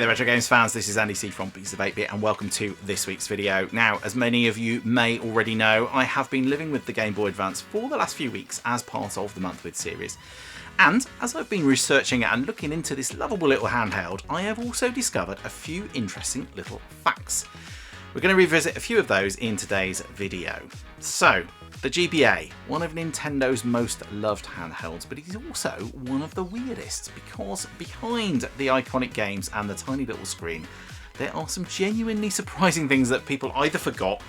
there retro games fans, this is Andy C from Beats of 8-Bit and welcome to this week's video. Now, as many of you may already know, I have been living with the Game Boy Advance for the last few weeks as part of the Month With series. And as I've been researching and looking into this lovable little handheld, I have also discovered a few interesting little facts. We're going to revisit a few of those in today's video. So, the GBA, one of Nintendo's most loved handhelds, but it is also one of the weirdest because behind the iconic games and the tiny little screen, there are some genuinely surprising things that people either forgot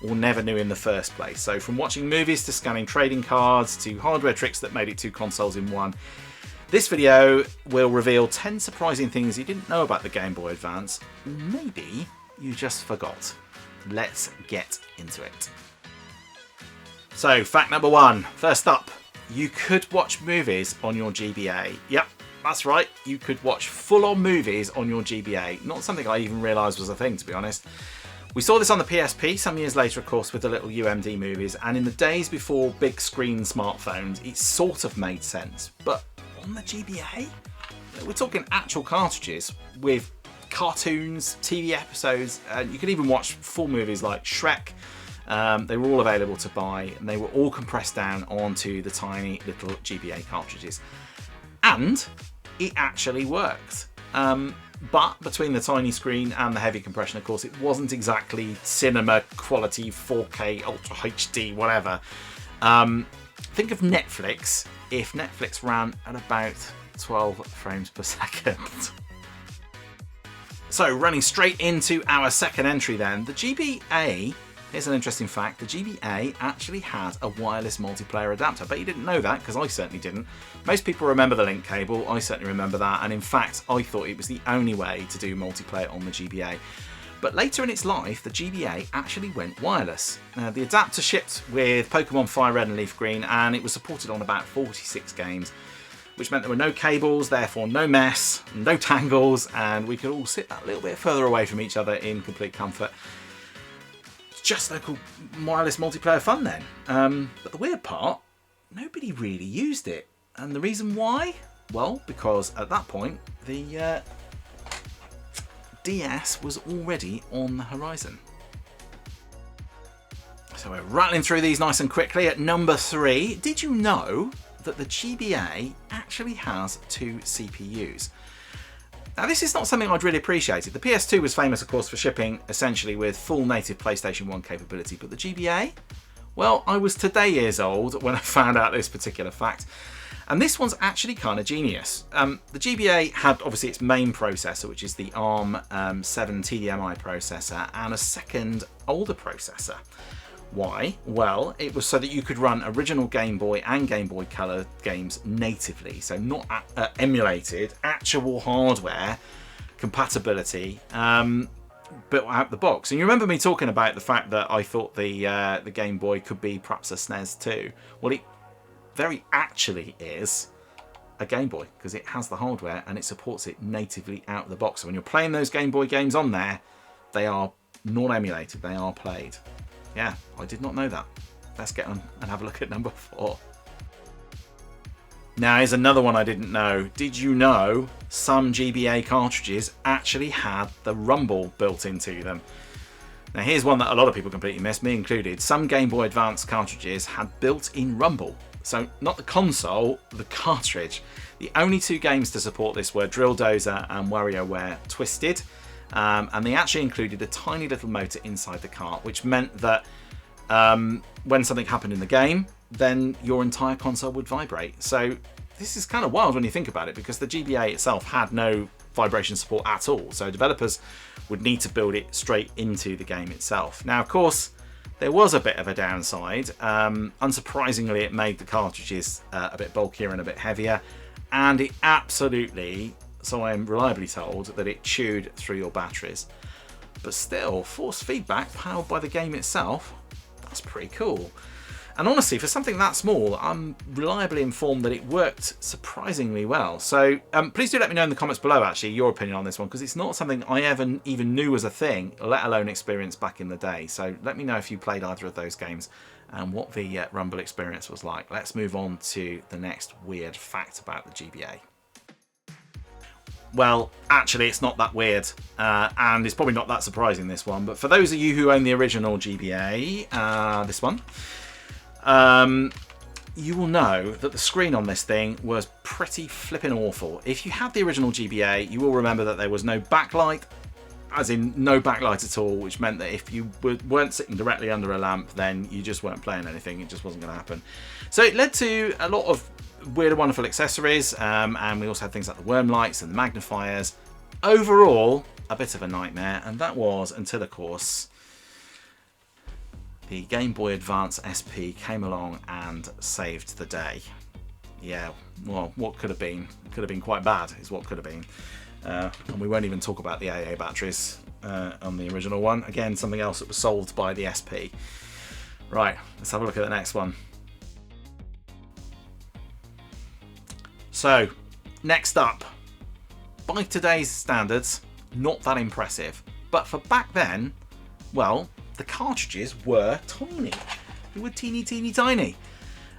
or never knew in the first place. So from watching movies to scanning trading cards to hardware tricks that made it two consoles in one, this video will reveal 10 surprising things you didn't know about the Game Boy Advance, or maybe you just forgot. Let's get into it. So, fact number one, first up, you could watch movies on your GBA. Yep, that's right, you could watch full-on movies on your GBA. Not something I even realised was a thing, to be honest. We saw this on the PSP some years later, of course, with the little UMD movies, and in the days before big screen smartphones, it sort of made sense. But on the GBA, we're talking actual cartridges with cartoons, TV episodes, and you could even watch full movies like Shrek. They were all available to buy, and they were all compressed down onto the tiny little GBA cartridges. And it actually worked. But between the tiny screen and the heavy compression, of course, it wasn't exactly cinema quality 4K, Ultra HD, whatever. Think of Netflix if Netflix ran at about 12 frames per second. So, running straight into our second entry then, the GBA, here's an interesting fact, the GBA actually had a wireless multiplayer adapter. I bet you didn't know that, because I certainly didn't. Most people remember the link cable, I certainly remember that, and in fact I thought it was the only way to do multiplayer on the GBA. But later in its life, the GBA actually went wireless. The adapter shipped with Pokemon Fire Red and Leaf Green, and it was supported on about 46 games. Which meant there were no cables, therefore no mess, no tangles, and we could all sit that little bit further away from each other in complete comfort. Just local wireless multiplayer fun then. But the weird part, nobody really used it. And the reason why? Well, because at that point, the DS was already on the horizon. So we're rattling through these nice and quickly. At number 3, did you know that the GBA actually has 2 CPUs? Now, this is not something I'd really appreciated. The PS2 was famous, of course, for shipping essentially with full native PlayStation 1 capability, but the GBA? Well, I was today years old when I found out this particular fact. And this one's actually kind of genius. The GBA had obviously its main processor, which is the ARM 7 TDMI processor, and a second older processor. Why? Well, it was so that you could run original Game Boy and Game Boy Color games natively, so not emulated, actual hardware compatibility built out the box. And you remember me talking about the fact that I thought the Game Boy could be perhaps a SNES too. Well, it very actually is a Game Boy because it has the hardware and it supports it natively out of the box. So when you're playing those Game Boy games on there, they are not emulated, they are played. Yeah, I did not know that. Let's get on and have a look at number 4. Now, here's another one I didn't know. Did you know some GBA cartridges actually had the rumble built into them? Now, here's one that a lot of people completely missed, me included. Some Game Boy Advance cartridges had built-in rumble. So, not the console, the cartridge. The only 2 games to support this were Drill Dozer and WarioWare Twisted. And they actually included a tiny little motor inside the cart, which meant that when something happened in the game, then your entire console would vibrate. So this is kind of wild when you think about it, because the GBA itself had no vibration support at all. So developers would need to build it straight into the game itself. Now, of course, there was a bit of a downside. Unsurprisingly, it made the cartridges a bit bulkier and a bit heavier, and it absolutely, so I am reliably told, that it chewed through your batteries. But still, force feedback powered by the game itself, that's pretty cool. And honestly, for something that small, I'm reliably informed that it worked surprisingly well. So please do let me know in the comments below, actually, your opinion on this one, because it's not something I ever even knew was a thing, let alone experienced back in the day. So let me know if you played either of those games and what the Rumble experience was like. Let's move on to the next weird fact about the GBA. Well, actually, it's not that weird, and it's probably not that surprising, this one. But for those of you who own the original GBA, this one, you will know that the screen on this thing was pretty flipping awful. If you had the original GBA, you will remember that there was no backlight, as in no backlight at all, which meant that if you weren't sitting directly under a lamp, then you just weren't playing anything. It just wasn't going to happen. So it led to a lot of weird and wonderful accessories, and we also had things like the worm lights and the magnifiers. Overall, a bit of a nightmare, and that was until, of course, the Game Boy Advance SP came along and saved the day. Yeah, well, what could have been? Could have been quite bad, is what could have been. And we won't even talk about the AA batteries on the original one. Again, something else that was solved by the SP. Right, let's have a look at the next one. So, next up, by today's standards, not that impressive. But for back then, well, the cartridges were tiny. They were teeny, teeny, tiny.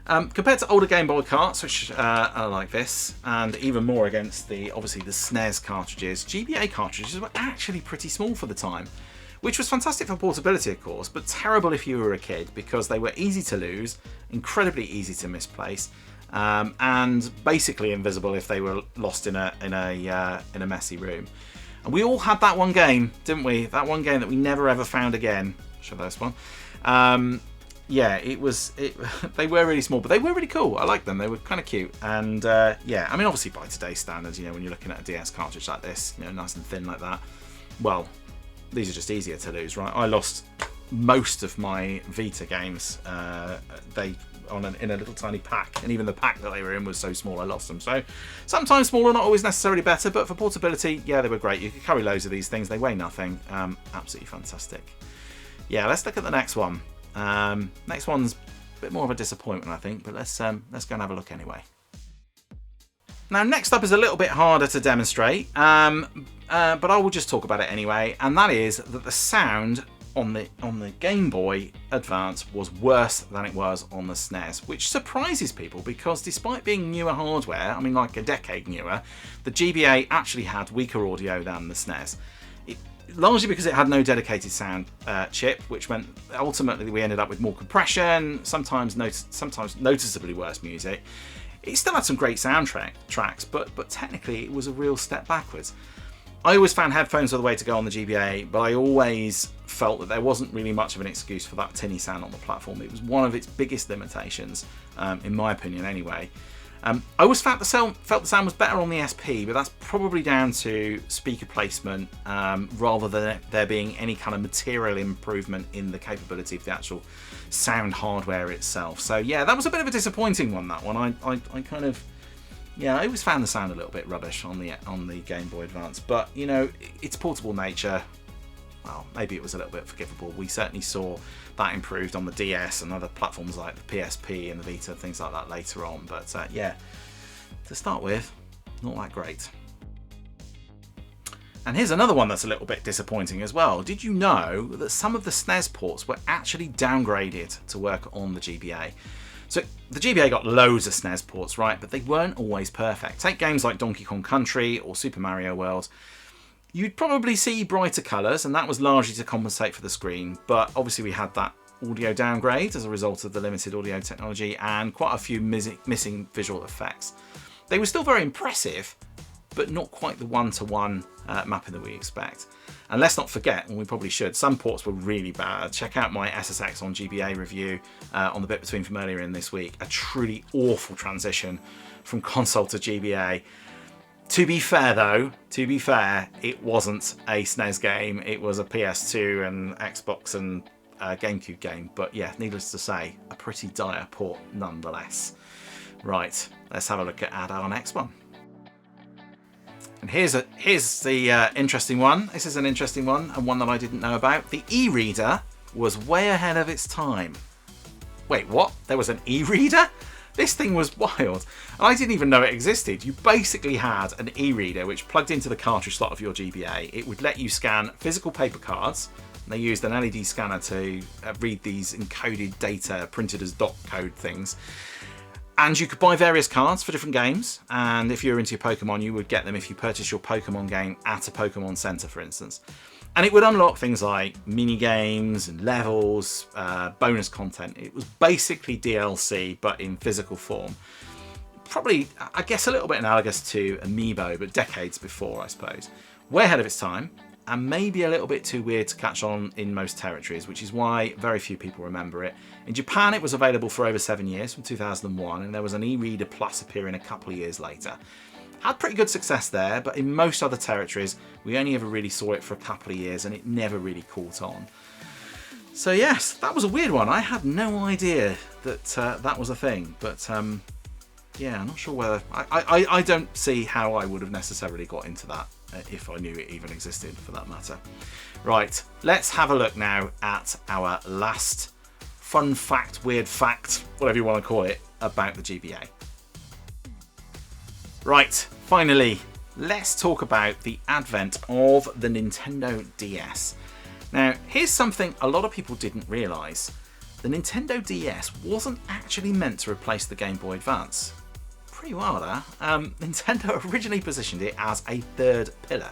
Compared to older Game Boy carts, which are like this, and even more against obviously the SNES cartridges, GBA cartridges were actually pretty small for the time, which was fantastic for portability, of course, but terrible if you were a kid because they were easy to lose, incredibly easy to misplace, and basically invisible if they were lost in a messy room. And we all had that one game, didn't we? That one game that we never ever found again. Show this one. Yeah, they were really small, but they were really cool. I liked them. They were kind of cute. And yeah, I mean, obviously by today's standards, you know, when you're looking at a DS cartridge like this, you know, nice and thin like that, well, these are just easier to lose, right? I lost most of my Vita games. In a little tiny pack, and even the pack that they were in was so small I lost them. So sometimes smaller, not always necessarily better, but for portability, yeah, they were great. You could carry loads of these things. They weigh nothing. Absolutely fantastic. Yeah, let's look at the next one. Next one's a bit more of a disappointment, I think, but let's go and have a look anyway. Now, next up is a little bit harder to demonstrate, but I will just talk about it anyway, and that is that the sound on the Game Boy Advance was worse than it was on the SNES, which surprises people because despite being newer hardware, I mean like a decade newer, the GBA actually had weaker audio than the SNES. Largely because it had no dedicated sound chip, which meant ultimately we ended up with more compression, sometimes noticeably worse music. It still had some great tracks, but technically it was a real step backwards. I always found headphones were the way to go on the GBA, but I always felt that there wasn't really much of an excuse for that tinny sound on the platform. It was one of its biggest limitations, in my opinion anyway. I always felt the sound was better on the SP, but that's probably down to speaker placement rather than there being any kind of material improvement in the capability of the actual sound hardware itself. So yeah, that was a bit of a disappointing one, that one. I kind of... Yeah, I always found the sound a little bit rubbish on the Game Boy Advance, but you know, its portable nature, well, maybe it was a little bit forgivable. We certainly saw that improved on the DS and other platforms like the PSP and the Vita, things like that later on. But yeah, to start with, not that great. And here's another one that's a little bit disappointing as well. Did you know that some of the SNES ports were actually downgraded to work on the GBA? So the GBA got loads of SNES ports, right, but they weren't always perfect. Take games like Donkey Kong Country or Super Mario World. You'd probably see brighter colours, and that was largely to compensate for the screen, but obviously we had that audio downgrade as a result of the limited audio technology and quite a few missing visual effects. They were still very impressive, but not quite the one-to-one mapping that we expect. And let's not forget, and we probably should, some ports were really bad. Check out my SSX on GBA review on the bit between from earlier in this week. A truly awful transition from console to GBA. To be fair though, it wasn't a SNES game. It was a PS2 and Xbox and GameCube game. But yeah, needless to say, a pretty dire port nonetheless. Right, let's have a look at our next one. And here's the interesting one. This is an interesting one, and one that I didn't know about. The e-reader was way ahead of its time. Wait, what? There was an e-reader? This thing was wild. And I didn't even know it existed. You basically had an e-reader which plugged into the cartridge slot of your GBA. It would let you scan physical paper cards. And they used an LED scanner to read these encoded data printed as dot code things. And you could buy various cards for different games, and if you're into your Pokemon, you would get them if you purchase your Pokemon game at a Pokemon Center, for instance. And it would unlock things like mini games and levels, bonus content. It was basically DLC, but in physical form. Probably, I guess, a little bit analogous to Amiibo, but decades before, I suppose. Way ahead of its time, and maybe a little bit too weird to catch on in most territories, which is why very few people remember it. In Japan, it was available for over 7 years, from 2001, and there was an e-reader plus appearing a couple of years later. Had pretty good success there, but in most other territories, we only ever really saw it for a couple of years, and it never really caught on. So yes, that was a weird one. I had no idea that that was a thing, but yeah, I'm not sure whether... I don't see how I would have necessarily got into that if I knew it even existed, for that matter. Right, let's have a look now at our last fun fact, weird fact, whatever you want to call it, about the GBA. Right, finally, let's talk about the advent of the Nintendo DS. Now, here's something a lot of people didn't realise. The Nintendo DS wasn't actually meant to replace the Game Boy Advance. Pretty wild, huh? Nintendo originally positioned it as a third pillar.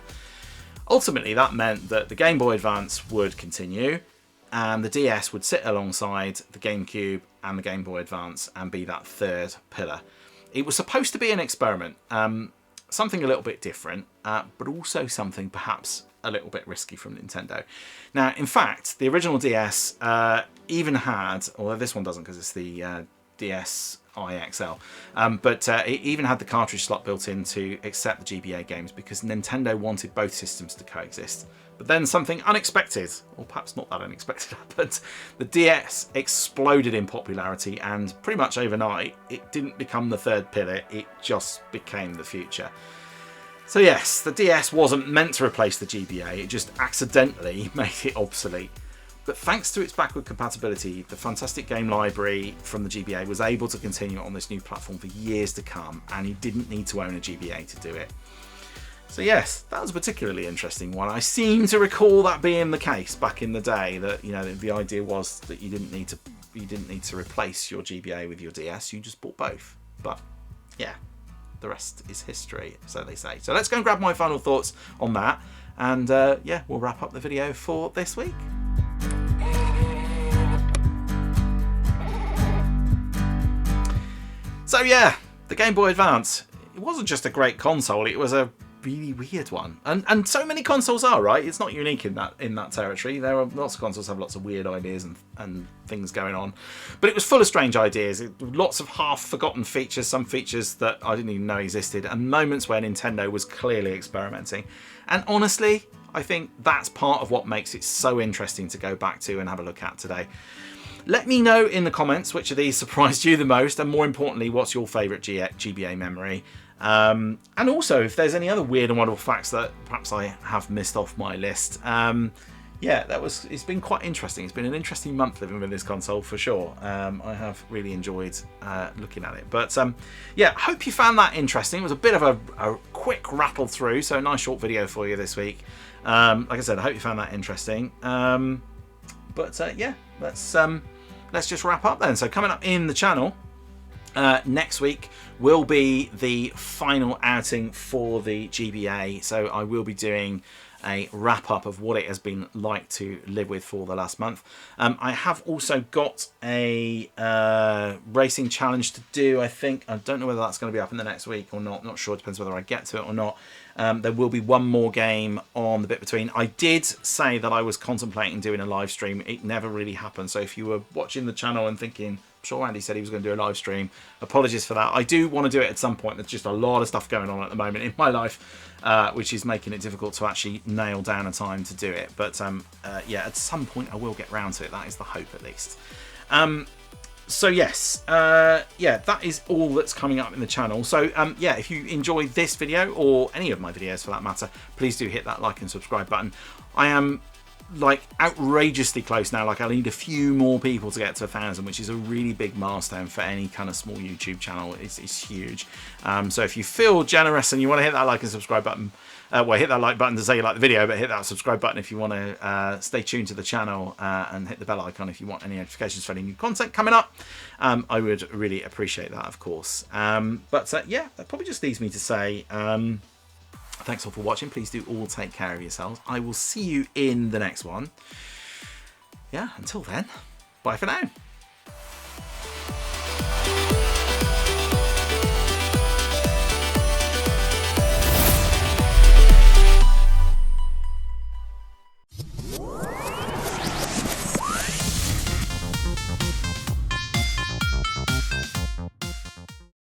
Ultimately, that meant that the Game Boy Advance would continue, and the DS would sit alongside the GameCube and the Game Boy Advance and be that third pillar. It was supposed to be an experiment, something a little bit different, but also something perhaps a little bit risky from Nintendo. Now, in fact, the original DS even had, although this one doesn't because it's the DS XL, but it even had the cartridge slot built in to accept the GBA games because Nintendo wanted both systems to coexist. But then something unexpected, or perhaps not that unexpected, happened. The DS exploded in popularity, and pretty much overnight, it didn't become the third pillar, it just became the future. So yes, the DS wasn't meant to replace the GBA, it just accidentally made it obsolete. But thanks to its backward compatibility, the fantastic game library from the GBA was able to continue on this new platform for years to come, and you didn't need to own a GBA to do it. So yes, that was a particularly interesting one. I seem to recall that being the case back in the day, that the idea was that you didn't need to replace your GBA with your DS, you just bought both. But yeah, the rest is history, so they say. So let's go and grab my final thoughts on that, and yeah, we'll wrap up the video for this week. So yeah, the Game Boy Advance, it wasn't just a great console, it was a really weird one. And so many consoles are, right? It's not unique in that territory. There are lots of consoles have lots of weird ideas and things going on. But it was full of strange ideas, lots of half-forgotten features, some features that I didn't even know existed, and moments where Nintendo was clearly experimenting. And honestly, I think that's part of what makes it so interesting to go back to and have a look at today. Let me know in the comments which of these surprised you the most, and more importantly, what's your favourite GBA memory. And also, if there's any other weird and wonderful facts that perhaps I have missed off my list. Yeah, it's been quite interesting. It's been an interesting month living with this console for sure. I have really enjoyed looking at it. But yeah, hope you found that interesting. It was a bit of a quick rattle through, so a nice short video for you this week. Like I said, I hope you found that interesting. But yeah, let's just wrap up then. So coming up in the channel next week will be the final outing for the GBA. So I will be doing a wrap up of what it has been like to live with for the last month. I have also got a racing challenge to do, I think. I don't know whether that's going to be up in the next week or not. Not sure. It depends whether I get to it or not. There will be one more game on the bit between. I did say that I was contemplating doing a live stream. It never really happened. So if you were watching the channel and thinking, I'm sure Andy said he was going to do a live stream, apologies for that. I do want to do it at some point. There's just a lot of stuff going on at the moment in my life, which is making it difficult to actually nail down a time to do it. But yeah, at some point I will get round to it. That is the hope, at least. So yes, yeah, that is all that's coming up in the channel. So yeah, if you enjoyed this video, or any of my videos for that matter, please do hit that like and subscribe button. I am like outrageously close now. Like I need a few more people to get to 1,000, which is a really big milestone for any kind of small YouTube channel. It's huge. So if you feel generous and you want to hit that like and subscribe button, well, hit that like button to say you like the video, but hit that subscribe button if you want to stay tuned to the channel, and hit the bell icon if you want any notifications for any new content coming up. I would really appreciate that, of course. But yeah, that probably just leaves me to say thanks all for watching. Please do all take care of yourselves. I will see you in the next one. Yeah, until then, bye for now.